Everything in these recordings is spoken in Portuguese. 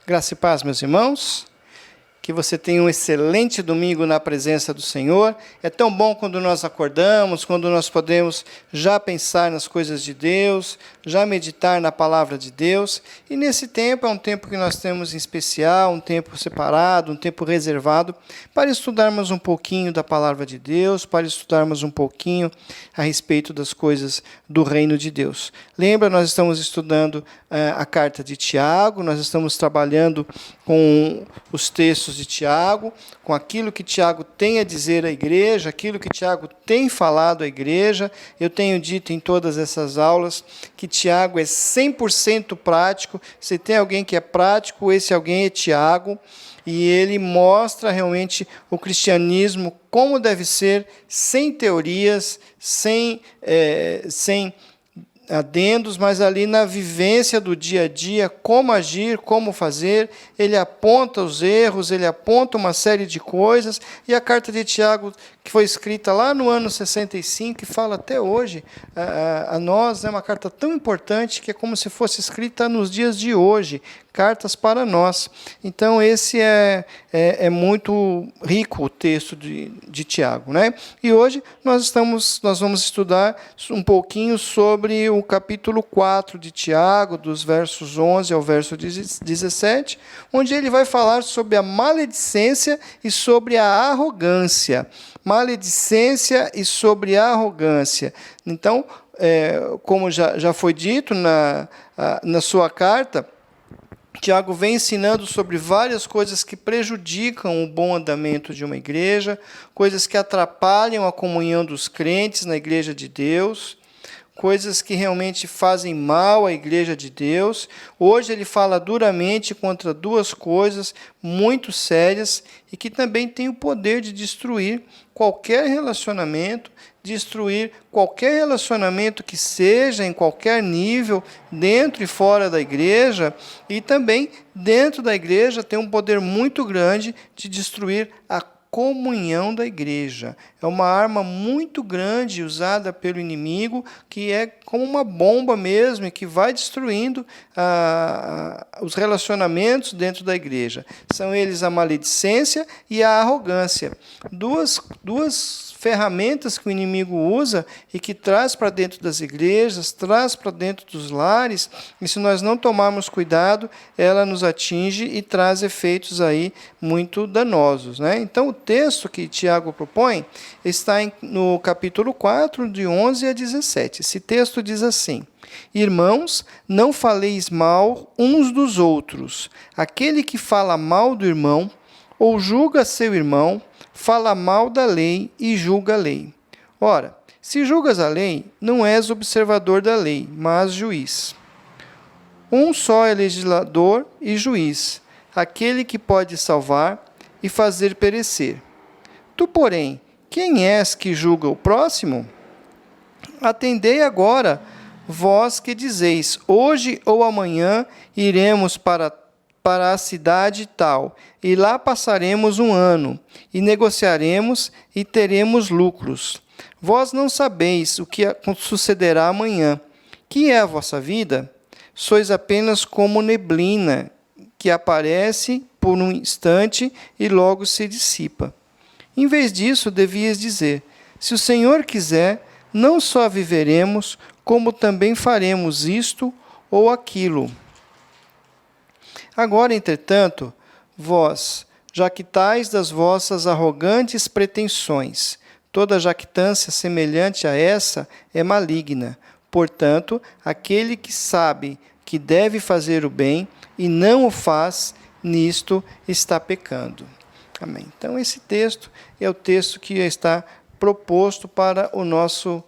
Graça e paz, meus irmãos. Que você tenha um excelente domingo na presença do Senhor. É tão bom quando nós acordamos, quando nós podemos já pensar nas coisas de Deus, já meditar na palavra de Deus. E nesse tempo é um tempo que nós temos em especial, um tempo separado, um tempo reservado, para estudarmos um pouquinho da palavra de Deus, para estudarmos um pouquinho a respeito das coisas do reino de Deus. Lembra, nós estamos estudando a carta de Tiago, nós estamos trabalhando com os textos de Tiago, com aquilo que Tiago tem a dizer à igreja, aquilo que Tiago tem falado à igreja. Eu tenho dito em todas essas aulas que Tiago é 100% prático. Se tem alguém que é prático, esse alguém é Tiago, e ele mostra realmente o cristianismo como deve ser, sem teorias, sem adendos, mas ali na vivência do dia a dia, como agir, como fazer. Ele aponta os erros, ele aponta uma série de coisas, e a carta de Tiago, que foi escrita lá no ano 65, e fala até hoje a nós, é uma carta tão importante que é como se fosse escrita nos dias de hoje, cartas para nós. Então, esse é muito rico o texto de Tiago, né? E hoje nós vamos estudar um pouquinho sobre o capítulo 4 de Tiago, dos versos 11 ao verso 17, onde ele vai falar sobre a maledicência e sobre a arrogância. Maledicência e sobre a arrogância. Então, como já foi dito na sua carta, Tiago vem ensinando sobre várias coisas que prejudicam o bom andamento de uma igreja, coisas que atrapalham a comunhão dos crentes na igreja de Deus, coisas que realmente fazem mal à igreja de Deus. Hoje ele fala duramente contra duas coisas muito sérias e que também têm o poder de destruir qualquer relacionamento, que seja em qualquer nível, dentro e fora da igreja, e também dentro da igreja tem um poder muito grande de destruir a comunhão da igreja. É uma arma muito grande usada pelo inimigo, que é como uma bomba mesmo, e que vai destruindo os relacionamentos dentro da igreja. São eles a maledicência e a arrogância. Duas ferramentas que o inimigo usa e que traz para dentro das igrejas, traz para dentro dos lares, e se nós não tomarmos cuidado, ela nos atinge e traz efeitos aí muito danosos, né? Então, o texto que Tiago propõe está no capítulo 4, de 11 a 17. Esse texto diz assim: Irmãos, não faleis mal uns dos outros. Aquele que fala mal do irmão ou julga seu irmão, fala mal da lei e julga a lei. Ora, se julgas a lei, não és observador da lei, mas juiz. Um só é legislador e juiz, aquele que pode salvar e fazer perecer. Tu, porém, quem és que julga o próximo? Atendei agora, vós que dizeis, hoje ou amanhã iremos para a cidade tal, e lá passaremos um ano, e negociaremos e teremos lucros. Vós não sabeis o que sucederá amanhã. Que é a vossa vida? Sois apenas como neblina, que aparece por um instante e logo se dissipa. Em vez disso, devias dizer: se o Senhor quiser, não só viveremos, como também faremos isto ou aquilo. Agora, entretanto, vós jactais das vossas arrogantes pretensões. Toda jactância semelhante a essa é maligna. Portanto, aquele que sabe que deve fazer o bem e não o faz, nisto está pecando. Amém. Então, esse texto é o texto que está proposto para o nosso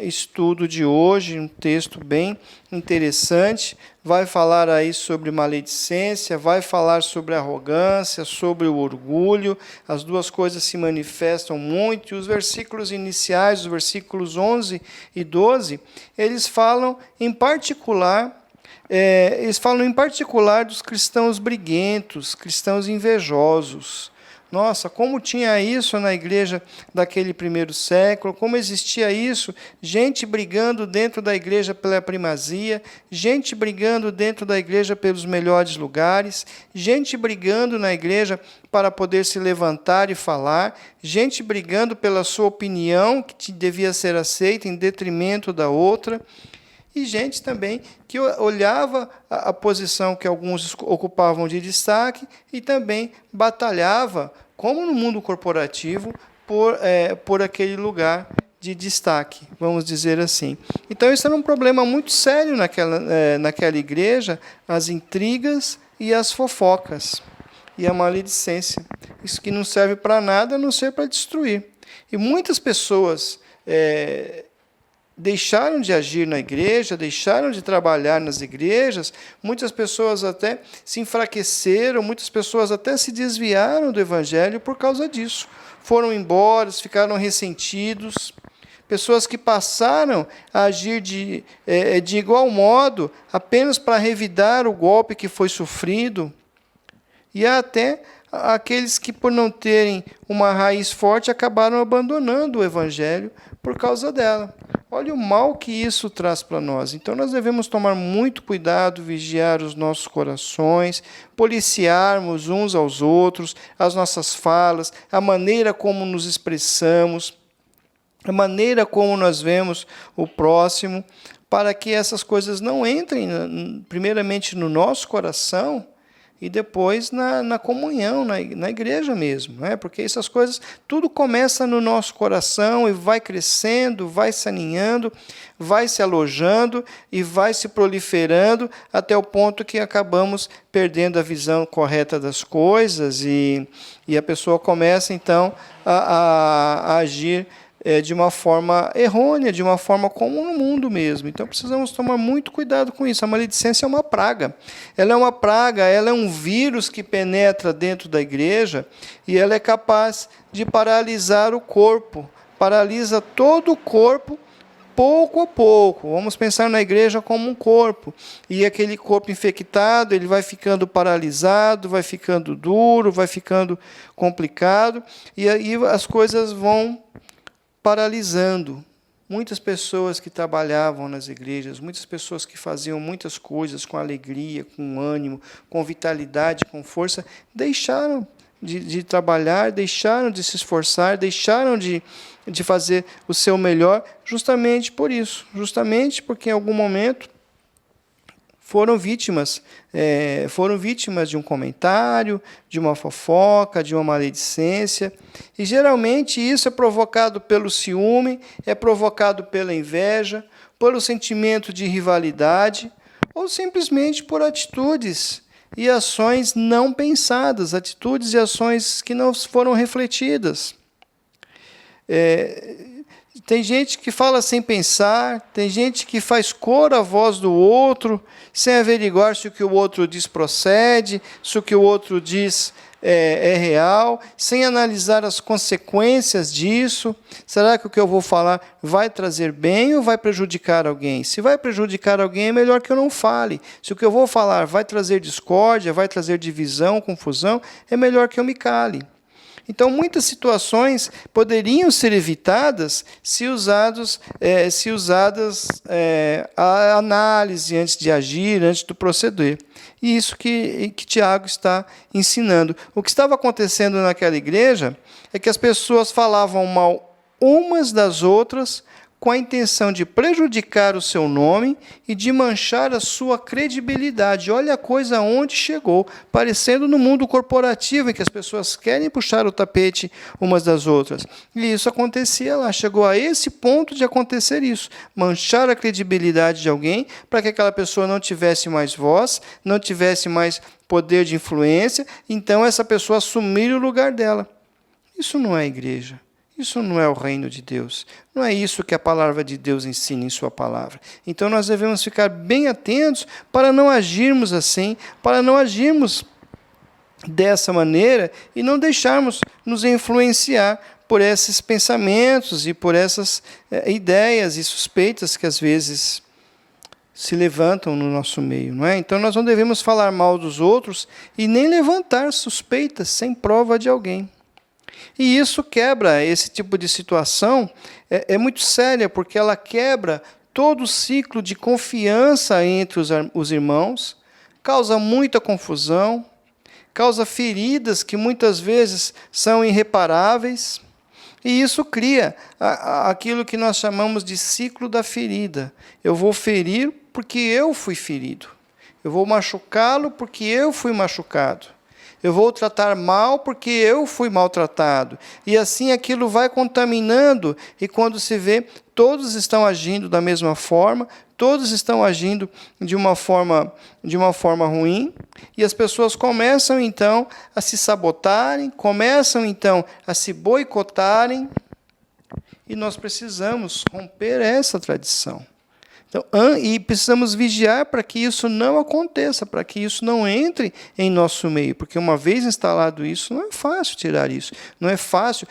estudo de hoje, um texto bem interessante. Vai falar aí sobre maledicência, vai falar sobre arrogância, sobre o orgulho. As duas coisas se manifestam muito. E os versículos iniciais, os versículos 11 e 12, eles falam em particular dos cristãos briguentos, cristãos invejosos. Nossa, como tinha isso na igreja daquele primeiro século, como existia isso, gente brigando dentro da igreja pela primazia, gente brigando dentro da igreja pelos melhores lugares, gente brigando na igreja para poder se levantar e falar, gente brigando pela sua opinião, que devia ser aceita em detrimento da outra, e gente também que olhava a posição que alguns ocupavam de destaque e também batalhava, como no mundo corporativo, por aquele lugar de destaque, vamos dizer assim. Então, isso era um problema muito sério naquela igreja, as intrigas e as fofocas, e a maledicência. Isso que não serve para nada, a não ser para destruir. E muitas pessoas deixaram de agir na igreja, deixaram de trabalhar nas igrejas, muitas pessoas até se enfraqueceram, muitas pessoas até se desviaram do Evangelho por causa disso. Foram embora, ficaram ressentidos. Pessoas que passaram a agir de igual modo, apenas para revidar o golpe que foi sofrido. E até aqueles que, por não terem uma raiz forte, acabaram abandonando o Evangelho por causa dela. Olha o mal que isso traz para nós. Então, nós devemos tomar muito cuidado, vigiar os nossos corações, policiarmos uns aos outros, as nossas falas, a maneira como nos expressamos, a maneira como nós vemos o próximo, para que essas coisas não entrem, primeiramente, no nosso coração, e depois na comunhão, na igreja mesmo. Porque essas coisas, tudo começa no nosso coração e vai crescendo, vai se aninhando, vai se alojando e vai se proliferando até o ponto que acabamos perdendo a visão correta das coisas e a pessoa começa, então, a agir de uma forma errônea, de uma forma como no mundo mesmo. Então, precisamos tomar muito cuidado com isso. A maledicência é uma praga. Ela é uma praga, ela é um vírus que penetra dentro da igreja e ela é capaz de paralisar o corpo. Paralisa todo o corpo, pouco a pouco. Vamos pensar na igreja como um corpo. E aquele corpo infectado, ele vai ficando paralisado, vai ficando duro, vai ficando complicado, e aí as coisas vão paralisando. Muitas pessoas que trabalhavam nas igrejas, muitas pessoas que faziam muitas coisas com alegria, com ânimo, com vitalidade, com força, deixaram de trabalhar, deixaram de se esforçar, deixaram de fazer o seu melhor, justamente por isso, justamente porque em algum momento foram vítimas de um comentário, de uma fofoca, de uma maledicência. E geralmente isso é provocado pelo ciúme, é provocado pela inveja, pelo sentimento de rivalidade, ou simplesmente por atitudes e ações não pensadas, atitudes e ações que não foram refletidas. Tem gente que fala sem pensar, tem gente que faz cor à voz do outro, sem averiguar se o que o outro diz procede, se o que o outro diz é real, sem analisar as consequências disso. Será que o que eu vou falar vai trazer bem ou vai prejudicar alguém? Se vai prejudicar alguém, é melhor que eu não fale. Se o que eu vou falar vai trazer discórdia, vai trazer divisão, confusão, é melhor que eu me cale. Então, muitas situações poderiam ser evitadas se usadas a análise antes de agir, antes do proceder. E isso que Tiago está ensinando. O que estava acontecendo naquela igreja é que as pessoas falavam mal umas das outras com a intenção de prejudicar o seu nome e de manchar a sua credibilidade. Olha a coisa onde chegou, parecendo no mundo corporativo, em que as pessoas querem puxar o tapete umas das outras. E isso acontecia lá, chegou a esse ponto de acontecer isso, manchar a credibilidade de alguém, para que aquela pessoa não tivesse mais voz, não tivesse mais poder de influência, então essa pessoa assumir o lugar dela. Isso não é igreja. Isso não é o reino de Deus. Não é isso que a palavra de Deus ensina em sua palavra. Então nós devemos ficar bem atentos para não agirmos assim, para não agirmos dessa maneira e não deixarmos nos influenciar por esses pensamentos e por essas ideias e suspeitas que às vezes se levantam no nosso meio, não é? Então nós não devemos falar mal dos outros e nem levantar suspeitas sem prova de alguém. E isso quebra, esse tipo de situação é muito séria, porque ela quebra todo o ciclo de confiança entre os irmãos, causa muita confusão, causa feridas que muitas vezes são irreparáveis, e isso cria aquilo que nós chamamos de ciclo da ferida. Eu vou ferir porque eu fui ferido. Eu vou machucá-lo porque eu fui machucado. Eu vou tratar mal porque eu fui maltratado. E assim aquilo vai contaminando, e quando se vê, todos estão agindo da mesma forma, todos estão agindo de uma forma ruim, e as pessoas começam então a se sabotarem, começam então a se boicotarem, e nós precisamos romper essa tradição. Então, e precisamos vigiar para que isso não aconteça, para que isso não entre em nosso meio, porque uma vez instalado isso, não é fácil tirar isso, não é fácil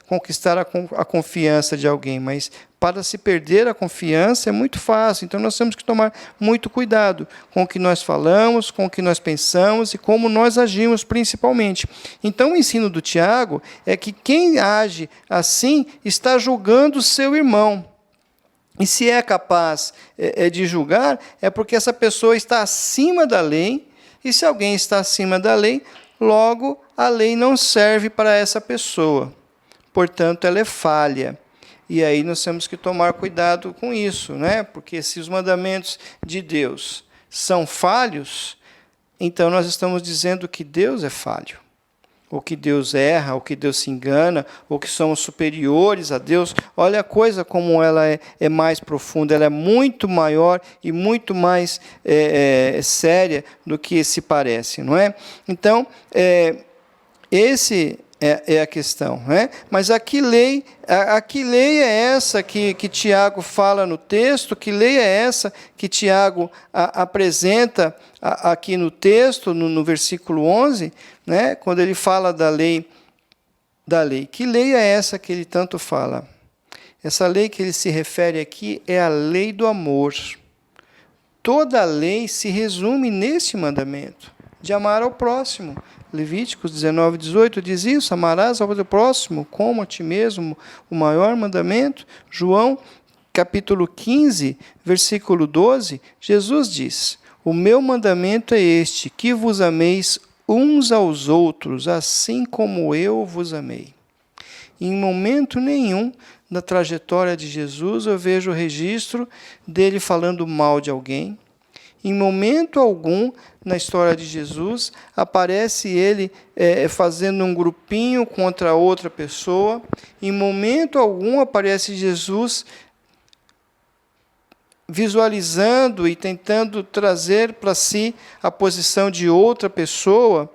conquistar a confiança de alguém, mas para se perder a confiança é muito fácil. Então, nós temos que tomar muito cuidado com o que nós falamos, com o que nós pensamos e como nós agimos, principalmente. Então, o ensino do Tiago é que quem age assim está julgando o seu irmão. E se é capaz de julgar, é porque essa pessoa está acima da lei, e se alguém está acima da lei, logo a lei não serve para essa pessoa. Portanto, ela é falha. E aí nós temos que tomar cuidado com isso, né? Porque se os mandamentos de Deus são falhos, então nós estamos dizendo que Deus é falho, ou que Deus erra, ou que Deus se engana, ou que somos superiores a Deus. Olha a coisa como ela é mais profunda, ela é muito maior e muito mais séria do que se parece, não é? Então, esse é a questão, né? Mas a que lei é essa que Tiago fala no texto? Que lei é essa que Tiago apresenta aqui no texto, no versículo 11, né? Quando ele fala da lei? Que lei é essa que ele tanto fala? Essa lei que ele se refere aqui é a lei do amor. Toda a lei se resume nesse mandamento, de amar ao próximo. Levíticos 19, 18 diz isso: amarás ao teu próximo como a ti mesmo, o maior mandamento. João, capítulo 15, versículo 12, Jesus diz: o meu mandamento é este, que vos ameis uns aos outros, assim como eu vos amei. Em momento nenhum na trajetória de Jesus eu vejo o registro dele falando mal de alguém. Em momento algum, na história de Jesus, aparece ele fazendo um grupinho contra outra pessoa. Em momento algum, aparece Jesus visualizando e tentando trazer para si a posição de outra pessoa.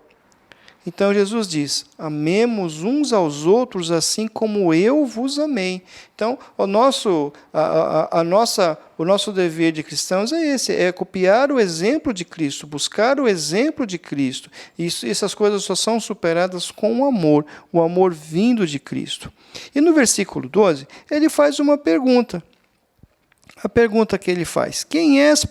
Então Jesus diz: amemos uns aos outros assim como eu vos amei. Então o nosso dever de cristãos é esse, é copiar o exemplo de Cristo, buscar o exemplo de Cristo. Essas coisas só são superadas com o amor vindo de Cristo. E no versículo 12, ele faz uma pergunta. A pergunta que ele faz: quem és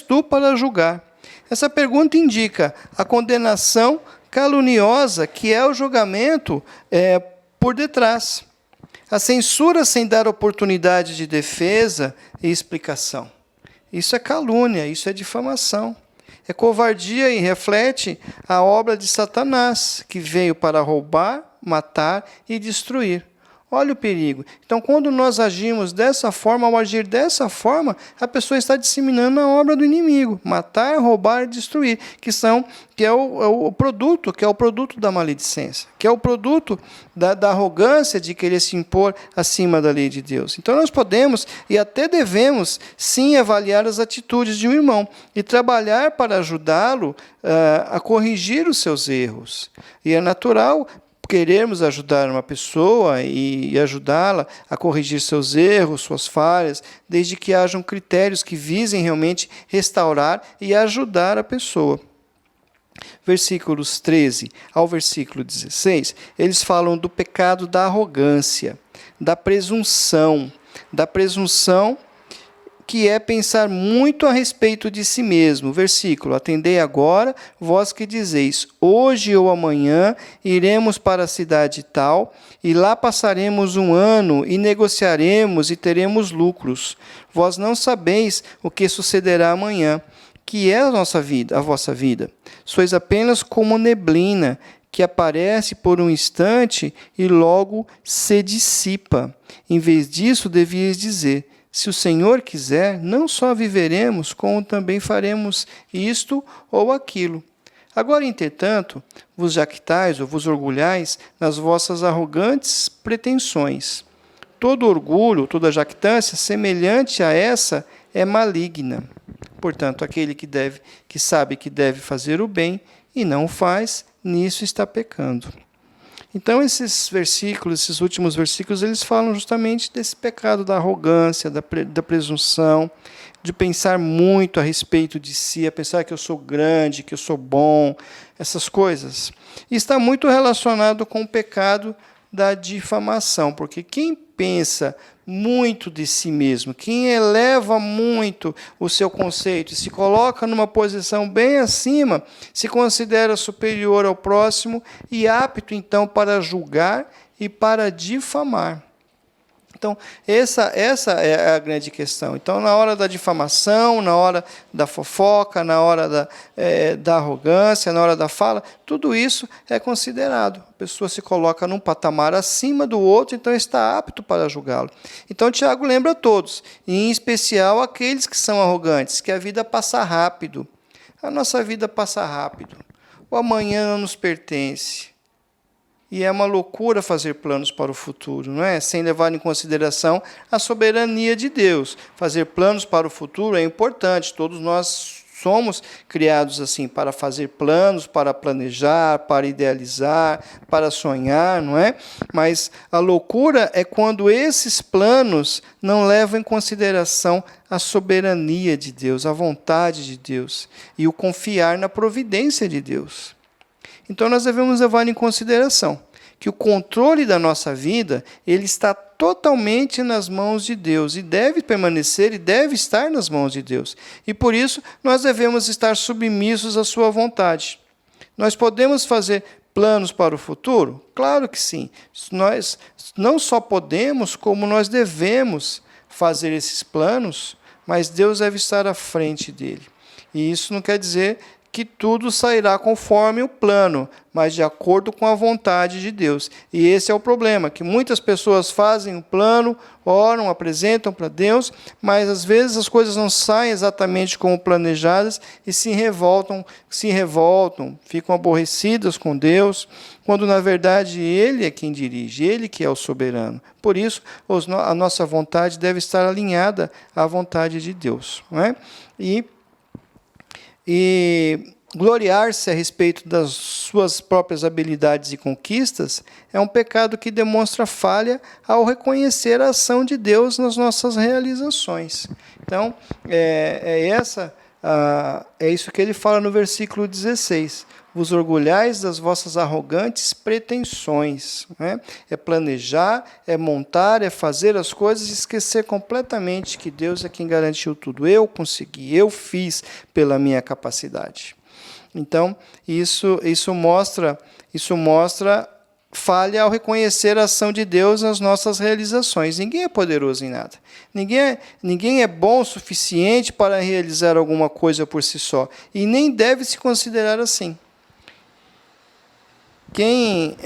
tu para julgar? Essa pergunta indica a condenação caluniosa, que é o julgamento por detrás. A censura sem dar oportunidade de defesa e explicação. Isso é calúnia, isso é difamação. É covardia e reflete a obra de Satanás, que veio para roubar, matar e destruir. Olha o perigo. Então, quando nós agimos dessa forma, ao agir dessa forma, a pessoa está disseminando a obra do inimigo. Matar, roubar e destruir, que é o produto da maledicência, que é o produto da arrogância de querer se impor acima da lei de Deus. Então, nós podemos e até devemos, sim, avaliar as atitudes de um irmão e trabalhar para ajudá-lo a corrigir os seus erros. E é natural queremos ajudar uma pessoa e ajudá-la a corrigir seus erros, suas falhas, desde que hajam critérios que visem realmente restaurar e ajudar a pessoa. Versículos 13 ao versículo 16, eles falam do pecado da arrogância, da presunção que é pensar muito a respeito de si mesmo. Versículo: atendei agora, vós que dizeis, hoje ou amanhã iremos para a cidade tal, e lá passaremos um ano, e negociaremos, e teremos lucros. Vós não sabeis o que sucederá amanhã, que é a nossa vida, a vossa vida. Sois apenas como neblina, que aparece por um instante e logo se dissipa. Em vez disso, devias dizer: se o Senhor quiser, não só viveremos, como também faremos isto ou aquilo. Agora, entretanto, vos jactais ou vos orgulhais nas vossas arrogantes pretensões. Todo orgulho, toda jactância semelhante a essa é maligna. Portanto, aquele que sabe que deve fazer o bem e não o faz, nisso está pecando. Então, esses versículos, esses últimos versículos, eles falam justamente desse pecado da arrogância, da presunção, de pensar muito a respeito de si, a pensar que eu sou grande, que eu sou bom, essas coisas. E está muito relacionado com o pecado da difamação, porque quem pensa muito de si mesmo, quem eleva muito o seu conceito e se coloca numa posição bem acima, se considera superior ao próximo e apto, então, para julgar e para difamar. Então, essa é a grande questão. Então, na hora da difamação, na hora da fofoca, na hora da arrogância, na hora da fala, tudo isso é considerado. A pessoa se coloca num patamar acima do outro, então está apto para julgá-lo. Então, Tiago lembra a todos, e em especial aqueles que são arrogantes, que a vida passa rápido. A nossa vida passa rápido. O amanhã não nos pertence. E é uma loucura fazer planos para o futuro, não é? Sem levar em consideração a soberania de Deus. Fazer planos para o futuro é importante. Todos nós somos criados assim, para fazer planos, para planejar, para idealizar, para sonhar, não é? Mas a loucura é quando esses planos não levam em consideração a soberania de Deus, a vontade de Deus e o confiar na providência de Deus. Então, nós devemos levar em consideração que o controle da nossa vida ele está totalmente nas mãos de Deus e deve permanecer e deve estar nas mãos de Deus. E, por isso, nós devemos estar submissos à sua vontade. Nós podemos fazer planos para o futuro? Claro que sim. Nós não só podemos, como nós devemos fazer esses planos, mas Deus deve estar à frente dele. E isso não quer dizer que tudo sairá conforme o plano, mas de acordo com a vontade de Deus. E esse é o problema, que muitas pessoas fazem um plano, oram, apresentam para Deus, mas às vezes as coisas não saem exatamente como planejadas e se revoltam, ficam aborrecidas com Deus, quando na verdade Ele é quem dirige, Ele que é o soberano. Por isso, a nossa vontade deve estar alinhada à vontade de Deus, não é? E gloriar-se a respeito das suas próprias habilidades e conquistas é um pecado que demonstra falha ao reconhecer a ação de Deus nas nossas realizações. Então, é isso que ele fala no versículo 16. Vos orgulhais das vossas arrogantes pretensões. Né? É planejar, é montar, é fazer as coisas e esquecer completamente que Deus é quem garantiu tudo. Eu consegui, eu fiz pela minha capacidade. Então, isso mostra falha ao reconhecer a ação de Deus nas nossas realizações. Ninguém é poderoso em nada. Ninguém é bom o suficiente para realizar alguma coisa por si só. E nem deve se considerar assim. Quem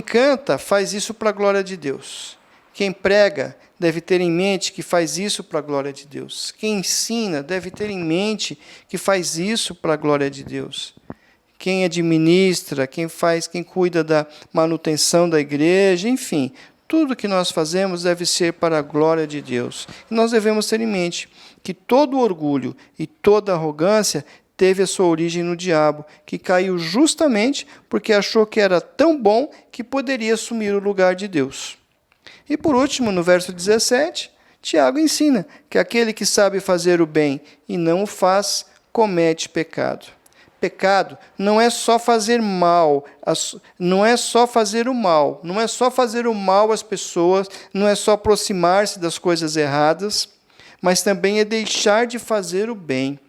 canta faz isso para a glória de Deus. Quem prega deve ter em mente que faz isso para a glória de Deus. Quem ensina deve ter em mente que faz isso para a glória de Deus. Quem administra, quem cuida da manutenção da igreja, enfim, tudo que nós fazemos deve ser para a glória de Deus. E nós devemos ter em mente que todo orgulho e toda arrogância teve a sua origem no diabo, que caiu justamente porque achou que era tão bom que poderia assumir o lugar de Deus. E por último, no verso 17, Tiago ensina que aquele que sabe fazer o bem e não o faz, comete pecado. Pecado não é só fazer mal, não é só fazer o mal, não é só fazer o mal às pessoas, não é só aproximar-se das coisas erradas, mas também é deixar de fazer o bem.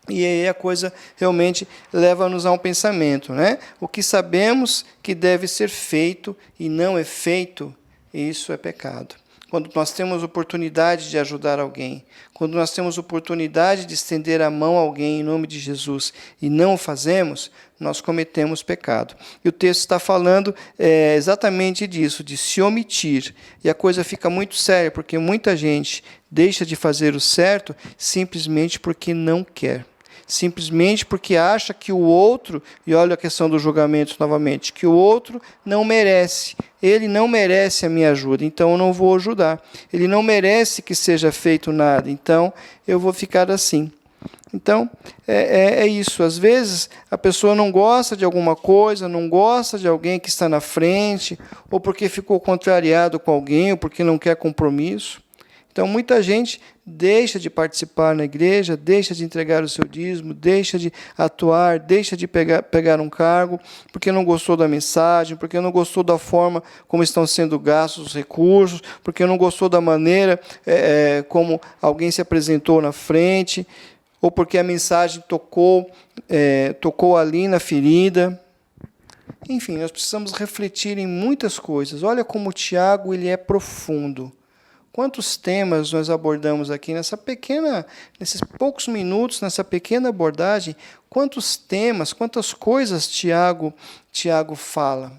E aí a coisa realmente leva-nos a um pensamento, né? O que sabemos que deve ser feito e não é feito, isso é pecado. Quando nós temos oportunidade de ajudar alguém, quando nós temos oportunidade de estender a mão a alguém em nome de Jesus e não o fazemos, nós cometemos pecado. E o texto está falando exatamente disso, de se omitir. E a coisa fica muito séria, porque muita gente deixa de fazer o certo simplesmente porque não quer. Simplesmente porque acha que o outro, e olha a questão do julgamento novamente, que o outro não merece, ele não merece a minha ajuda, então eu não vou ajudar. Ele não merece que seja feito nada, então eu vou ficar assim. Então, é isso. Às vezes, a pessoa não gosta de alguma coisa, não gosta de alguém que está na frente, ou porque ficou contrariado com alguém, ou porque não quer compromisso. Então, muita gente deixa de participar na igreja, deixa de entregar o seu dízimo, deixa de atuar, deixa de pegar um cargo, porque não gostou da mensagem, porque não gostou da forma como estão sendo gastos os recursos, porque não gostou da maneira como alguém se apresentou na frente, ou porque a mensagem tocou ali na ferida. Enfim, nós precisamos refletir em muitas coisas. Olha como Tiago ele é profundo. Quantos temas nós abordamos aqui nesses poucos minutos, nessa pequena abordagem, quantos temas, quantas coisas Tiago fala.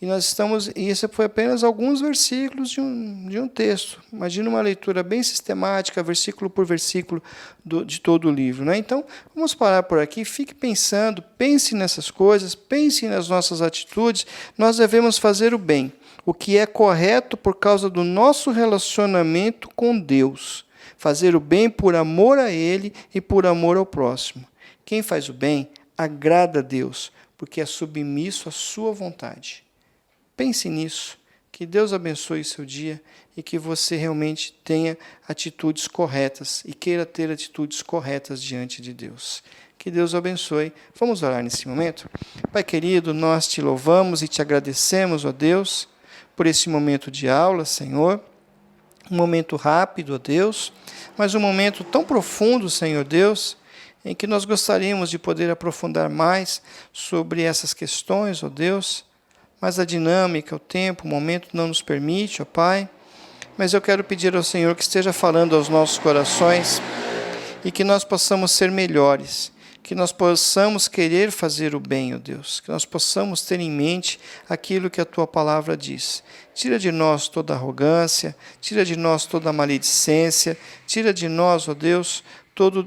E isso foi apenas alguns versículos de um texto. Imagina uma leitura bem sistemática, versículo por versículo de todo o livro, né? Então, vamos parar por aqui, fique pensando, pense nessas coisas, pense nas nossas atitudes. Nós devemos fazer o bem, o que é correto por causa do nosso relacionamento com Deus. Fazer o bem por amor a Ele e por amor ao próximo. Quem faz o bem agrada a Deus, porque é submisso à sua vontade. Pense nisso, que Deus abençoe o seu dia e que você realmente tenha atitudes corretas e queira ter atitudes corretas diante de Deus. Que Deus o abençoe. Vamos orar nesse momento? Pai querido, nós te louvamos e te agradecemos, ó Deus, por esse momento de aula, Senhor. Um momento rápido, ó Deus, mas um momento tão profundo, Senhor Deus, em que nós gostaríamos de poder aprofundar mais sobre essas questões, ó Deus, mas a dinâmica, o tempo, o momento não nos permite, ó Pai. Mas eu quero pedir ao Senhor que esteja falando aos nossos corações e que nós possamos ser melhores, que nós possamos querer fazer o bem, ó Deus, que nós possamos ter em mente aquilo que a Tua palavra diz. Tira de nós toda arrogância, tira de nós toda maledicência, tira de nós, ó Deus, todo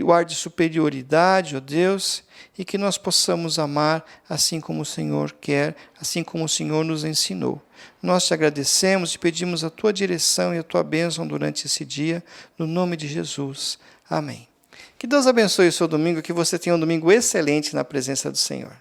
o ar de superioridade, ó Deus, e que nós possamos amar assim como o Senhor quer, assim como o Senhor nos ensinou. Nós te agradecemos e pedimos a Tua direção e a Tua bênção durante esse dia, no nome de Jesus. Amém. Que Deus abençoe o seu domingo, que você tenha um domingo excelente na presença do Senhor.